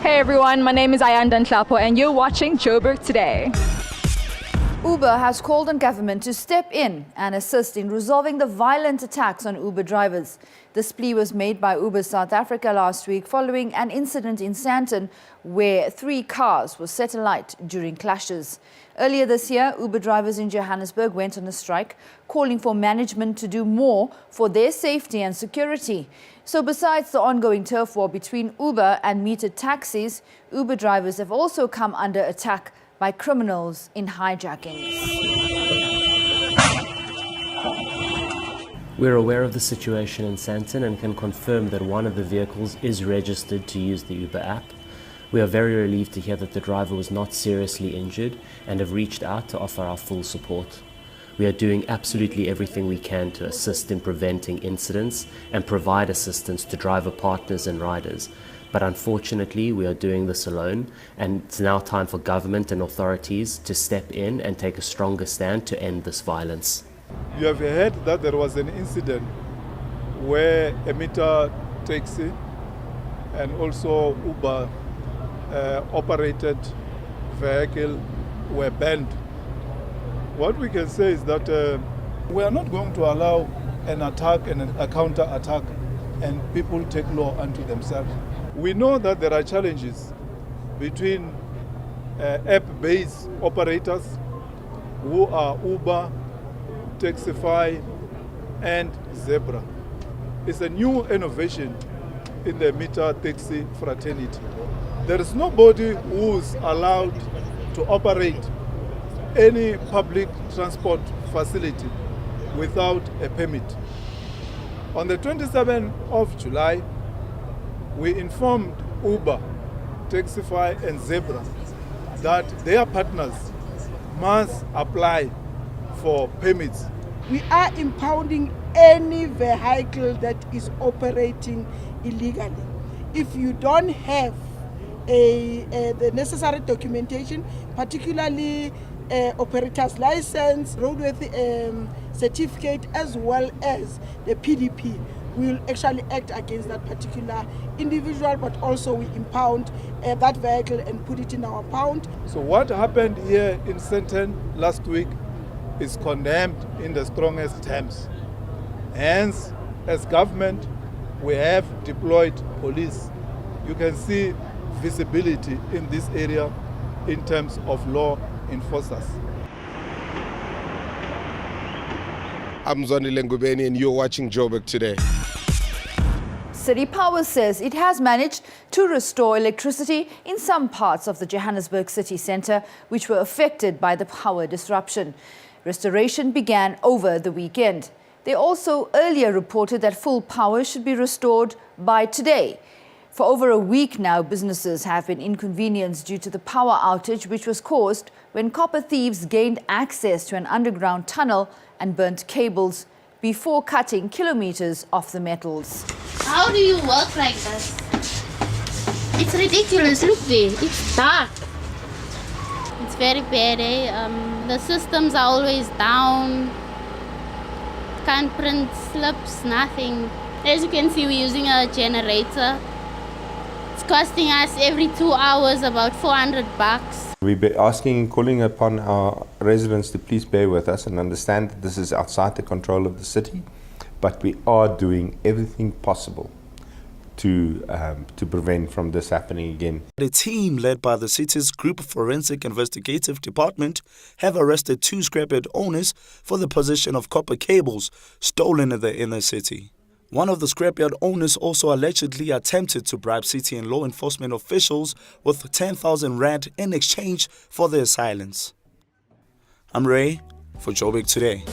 Hey everyone, my name is Ayanda Nhlapo and you're watching Joburg Today. Uber has called on government to step in and assist in resolving the violent attacks on Uber drivers. This plea was made by Uber South Africa last week following an incident in Sandton where 3 cars were set alight during clashes. Earlier this year, Uber drivers in Johannesburg went on a strike, calling for management to do more for their safety and security. So besides the ongoing turf war between Uber and metered taxis, Uber drivers have also come under attack by criminals in hijackings. We're aware of the situation in Sandton and can confirm that one of the vehicles is registered to use the Uber app. We are very relieved to hear that the driver was not seriously injured and have reached out to offer our full support. We are doing absolutely everything we can to assist in preventing incidents and provide assistance to driver partners and riders. But unfortunately, we are doing this alone, and it's now time for government and authorities to step in and take a stronger stand to end this violence. You have heard that there was an incident where a meter taxi and also Uber operated vehicle were banned. What we can say is that we are not going to allow an attack and a counter-attack and people take law unto themselves. We know that there are challenges between app-based operators who are Uber, Taxify and Zebra. It's a new innovation in the meter taxi fraternity. There is nobody who's allowed to operate any public transport facility without a permit. On the 27th of July, we informed Uber, Taxify and Zebra that their partners must apply for permits. We are impounding any vehicle that is operating illegally. If you don't have the necessary documentation, particularly operator's license, roadworthy certificate, as well as the PDP, we will actually act against that particular individual, but also we impound that vehicle and put it in our pound. So what happened here in Sandton last week is condemned in the strongest terms. Hence, as government, we have deployed police. You can see visibility in this area in terms of law enforcers. I'm Zoni Lengubeni and you're watching Joburg Today. City Power says it has managed to restore electricity in some parts of the Johannesburg city centre which were affected by the power disruption. Restoration began over the weekend. They also earlier reported that full power should be restored by today. For over a week now, businesses have been inconvenienced due to the power outage which was caused when copper thieves gained access to an underground tunnel and burnt cables before cutting kilometers of the metals. How do you work like this? It's ridiculous. Look there. It's dark. It's very bad, eh? The systems are always down. Can't print slips, nothing. As you can see, we're using a generator. It's costing us every 2 hours about 400 bucks. We're calling upon our residents to please bear with us and understand that this is outside the control of the city, but we are doing everything possible to prevent from this happening again. A team led by the city's Group Forensic Investigative Department have arrested 2 scrapyard owners for the possession of copper cables stolen in the inner city. One of the scrapyard owners also allegedly attempted to bribe city and law enforcement officials with 10,000 rand in exchange for their silence. I'm Ray for Joburg Today.